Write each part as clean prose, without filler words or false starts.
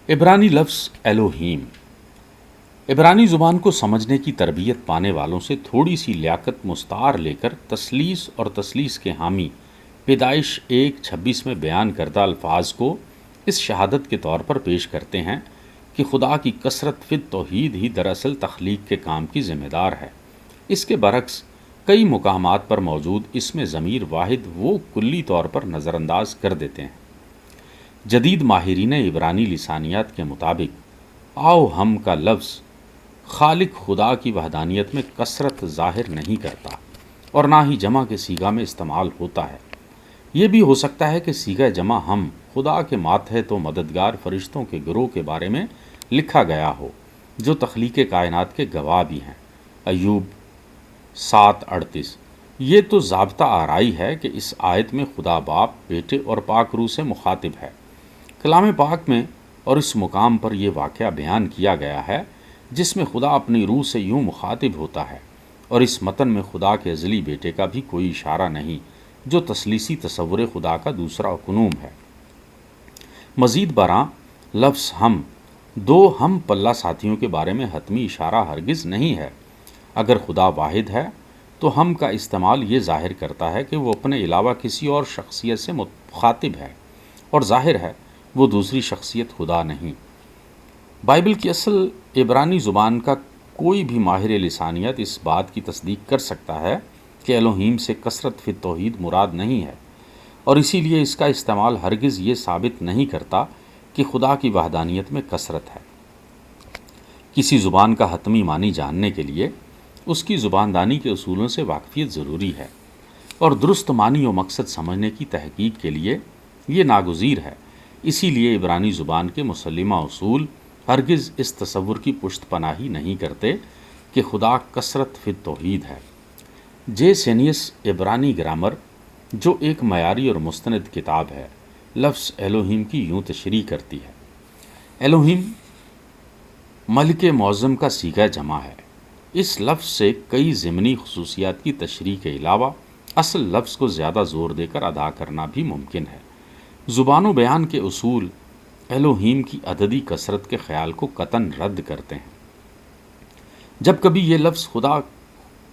عبرانی لفظ الوہیم عبرانی زبان کو سمجھنے کی تربیت پانے والوں سے تھوڑی سی لیاقت مستعار لے کر تثلیث اور تثلیث کے حامی پیدائش 1:26 میں بیان کردہ الفاظ کو اس شہادت کے طور پر پیش کرتے ہیں کہ خدا کی کثرت فی التوحید ہی دراصل تخلیق کے کام کی ذمہ دار ہے۔ اس کے برعکس کئی مقامات پر موجود اس میں ضمیر واحد وہ کلی طور پر نظر انداز کر دیتے ہیں۔ جدید ماہرین عبرانی لسانیات کے مطابق آؤ ہم کا لفظ خالق خدا کی وحدانیت میں کثرت ظاہر نہیں کرتا اور نہ ہی جمع کے صیغہ میں استعمال ہوتا ہے۔ یہ بھی ہو سکتا ہے کہ صیغہ جمع ہم خدا کے ماتحت و مددگار فرشتوں کے گروہ کے بارے میں لکھا گیا ہو جو تخلیق کائنات کے گواہ بھی ہیں۔ ایوب 7:38۔ یہ تو ضابطہ آرائی ہے کہ اس آیت میں خدا باپ، بیٹے اور پاک روح سے مخاطب ہے۔ کلام پاک میں اور اس مقام پر یہ واقعہ بیان کیا گیا ہے جس میں خدا اپنی روح سے یوں مخاطب ہوتا ہے، اور اس متن میں خدا کے ازلی بیٹے کا بھی کوئی اشارہ نہیں جو تثلیثی تصور خدا کا دوسرا کنوم ہے۔ مزید برآں لفظ ہم دو ہم پلہ ساتھیوں کے بارے میں حتمی اشارہ ہرگز نہیں ہے۔ اگر خدا واحد ہے تو ہم کا استعمال یہ ظاہر کرتا ہے کہ وہ اپنے علاوہ کسی اور شخصیت سے مخاطب ہے، اور ظاہر ہے وہ دوسری شخصیت خدا نہیں۔ بائبل کی اصل عبرانی زبان کا کوئی بھی ماہر لسانیات اس بات کی تصدیق کر سکتا ہے کہ الوہیم سے کثرت فی التوحید مراد نہیں ہے، اور اسی لیے اس کا استعمال ہرگز یہ ثابت نہیں کرتا کہ خدا کی وحدانیت میں کثرت ہے۔ کسی زبان کا حتمی معنی جاننے کے لیے اس کی زباندانی کے اصولوں سے واقفیت ضروری ہے، اور درست معنی و مقصد سمجھنے کی تحقیق کے لیے یہ ناگزیر ہے۔ اسی لیے عبرانی زبان کے مسلمہ اصول ہرگز اس تصور کی پشت پناہی نہیں کرتے کہ خدا کثرت فی التوحید ہے۔ جے سینیس عبرانی گرامر، جو ایک معیاری اور مستند کتاب ہے، لفظ الوہیم کی یوں تشریح کرتی ہے: الوہیم ملک معظم کا صیغہ جمع ہے۔ اس لفظ سے کئی ضمنی خصوصیات کی تشریح کے علاوہ اصل لفظ کو زیادہ زور دے کر ادا کرنا بھی ممکن ہے۔ زبان و بیان کے اصول الوہیم کی عددی کثرت کے خیال کو قطعاً رد کرتے ہیں۔ جب کبھی یہ لفظ خدا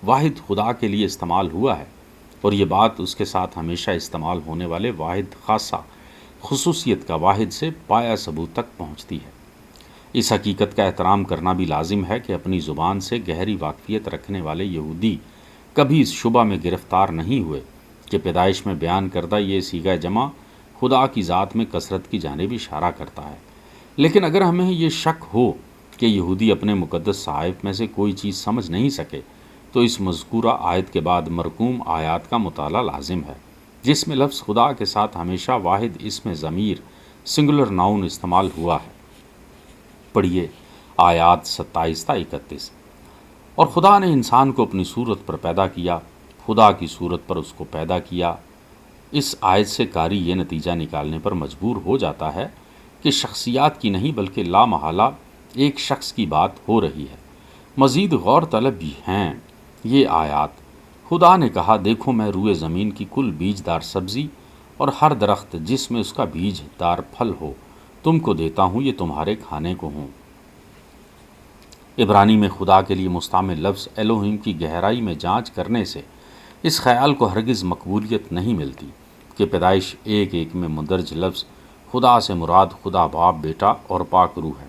واحد خدا کے لیے استعمال ہوا ہے، اور یہ بات اس کے ساتھ ہمیشہ استعمال ہونے والے واحد خاصہ خصوصیت کا واحد سے پایہ ثبوت تک پہنچتی ہے۔ اس حقیقت کا احترام کرنا بھی لازم ہے کہ اپنی زبان سے گہری واقفیت رکھنے والے یہودی کبھی اس شبہ میں گرفتار نہیں ہوئے کہ پیدائش میں بیان کردہ یہ صیغہ جمع خدا کی ذات میں کثرت کی جانب اشارہ کرتا ہے۔ لیکن اگر ہمیں یہ شک ہو کہ یہودی اپنے مقدس صحائف میں سے کوئی چیز سمجھ نہیں سکے، تو اس مذکورہ آیت کے بعد مرقوم آیات کا مطالعہ لازم ہے جس میں لفظ خدا کے ساتھ ہمیشہ واحد اسم ضمیر سنگولر ناؤن استعمال ہوا ہے۔ پڑھیے آیات 27 تا 31۔ اور خدا نے انسان کو اپنی صورت پر پیدا کیا، خدا کی صورت پر اس کو پیدا کیا۔ اس آیت سے قاری یہ نتیجہ نکالنے پر مجبور ہو جاتا ہے کہ شخصیات کی نہیں بلکہ لا محالہ ایک شخص کی بات ہو رہی ہے۔ مزید غور طلب بھی ہیں یہ آیات: خدا نے کہا، دیکھو میں روئے زمین کی کل بیج دار سبزی اور ہر درخت جس میں اس کا بیج دار پھل ہو تم کو دیتا ہوں، یہ تمہارے کھانے کو ہوں۔ عبرانی میں خدا کے لیے مستعمل لفظ الوہیم کی گہرائی میں جانچ کرنے سے اس خیال کو ہرگز مقبولیت نہیں ملتی کہ پیدائش 1:1 میں مندرج لفظ خدا سے مراد خدا باپ، بیٹا اور پاک روح ہے۔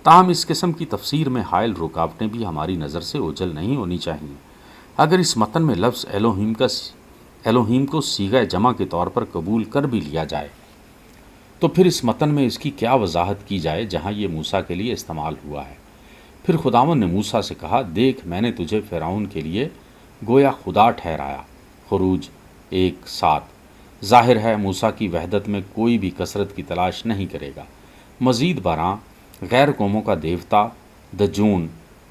تاہم اس قسم کی تفسیر میں حائل رکاوٹیں بھی ہماری نظر سے اوجھل نہیں ہونی چاہیے۔ اگر اس متن میں لفظ الوہیم کو صیغہ جمع کے طور پر قبول کر بھی لیا جائے تو پھر اس متن میں اس کی کیا وضاحت کی جائے جہاں یہ موسیٰ کے لیے استعمال ہوا ہے؟ پھر خداوند نے موسیٰ سے کہا، دیکھ میں نے تجھے فرعون کے لیے گویا خدا ٹھہرایا۔ خروج 1:7۔ ظاہر ہے موسیٰ کی وحدت میں کوئی بھی کثرت کی تلاش نہیں کرے گا۔ مزید برآں غیر قوموں کا دیوتا دجون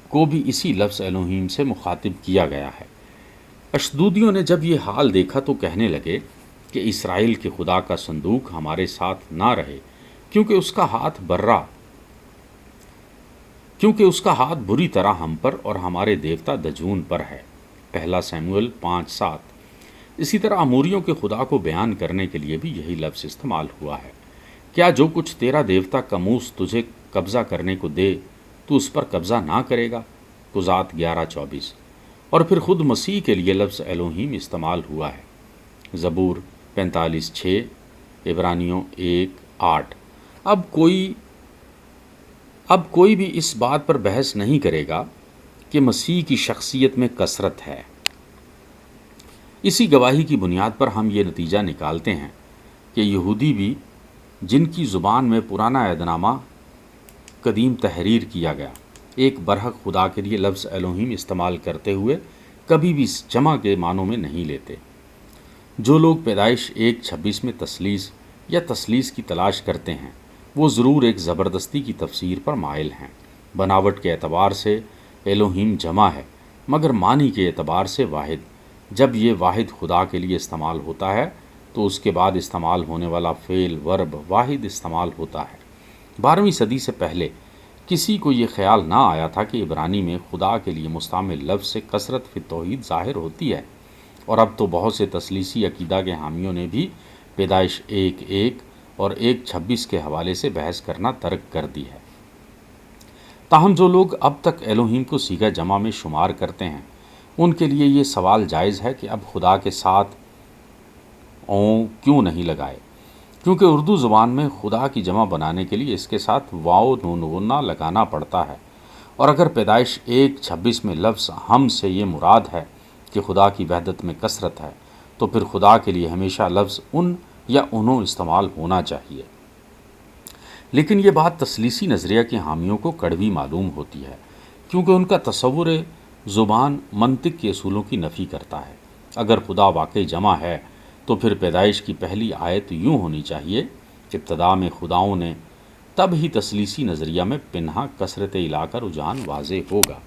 کو بھی اسی لفظ الوہیم سے مخاطب کیا گیا ہے۔ اشدودیوں نے جب یہ حال دیکھا تو کہنے لگے کہ اسرائیل کے خدا کا صندوق ہمارے ساتھ نہ رہے، کیونکہ اس کا ہاتھ بری طرح ہم پر اور ہمارے دیوتا دجون پر ہے۔ پہلا سیموئیل 5:7۔ اسی طرح اموریوں کے خدا کو بیان کرنے کے لیے بھی یہی لفظ استعمال ہوا ہے۔ کیا جو کچھ تیرا دیوتا کموس تجھے قبضہ کرنے کو دے تو اس پر قبضہ نہ کرے گا؟ قضات 11:24۔ اور پھر خود مسیح کے لیے لفظ الوہیم استعمال ہوا ہے، زبور 45:6، عبرانیوں 1:8۔ اب کوئی بھی اس بات پر بحث نہیں کرے گا کہ مسیح کی شخصیت میں کثرت ہے۔ اسی گواہی کی بنیاد پر ہم یہ نتیجہ نکالتے ہیں کہ یہودی بھی، جن کی زبان میں پرانا عہد نامہ قدیم تحریر کیا گیا، ایک برحق خدا کے لیے لفظ الوہیم استعمال کرتے ہوئے کبھی بھی اس جمع کے معنوں میں نہیں لیتے۔ جو لوگ پیدائش 1:26 میں تثلیث یا تثلیث کی تلاش کرتے ہیں، وہ ضرور ایک زبردستی کی تفسیر پر مائل ہیں۔ بناوٹ کے اعتبار سے الوہیم جمع ہے، مگر معنی کے اعتبار سے واحد۔ جب یہ واحد خدا کے لیے استعمال ہوتا ہے تو اس کے بعد استعمال ہونے والا فعل ورب واحد استعمال ہوتا ہے۔ 12ویں صدی سے پہلے کسی کو یہ خیال نہ آیا تھا کہ عبرانی میں خدا کے لیے مستعمل لفظ سے کثرت فی توحید ظاہر ہوتی ہے، اور اب تو بہت سے تثلیثی عقیدہ کے حامیوں نے بھی پیدائش 1:1 اور 1:26 کے حوالے سے بحث کرنا ترک کر دی ہے۔ تاہم جو لوگ اب تک الوہیم کو صیغہ جمع میں شمار کرتے ہیں، ان کے لیے یہ سوال جائز ہے کہ اب خدا کے ساتھ اوں کیوں نہیں لگائے، کیونکہ اردو زبان میں خدا کی جمع بنانے کے لیے اس کے ساتھ واو نون غنہ لگانا پڑتا ہے، اور اگر پیدائش 1:26 میں لفظ ہم سے یہ مراد ہے کہ خدا کی وحدت میں کثرت ہے، تو پھر خدا کے لیے ہمیشہ لفظ ان یا انہوں استعمال ہونا چاہیے۔ لیکن یہ بات تثلیثی نظریہ کے حامیوں کو کڑوی معلوم ہوتی ہے، کیونکہ ان کا تصور زبان منطق کے اصولوں کی نفی کرتا ہے۔ اگر خدا واقعی جمع ہے تو پھر پیدائش کی پہلی آیت یوں ہونی چاہیے، ابتدا میں خداؤں نے، تب ہی تثلیثی نظریہ میں پنہا کثرت الہ کا رجحان واضح ہوگا۔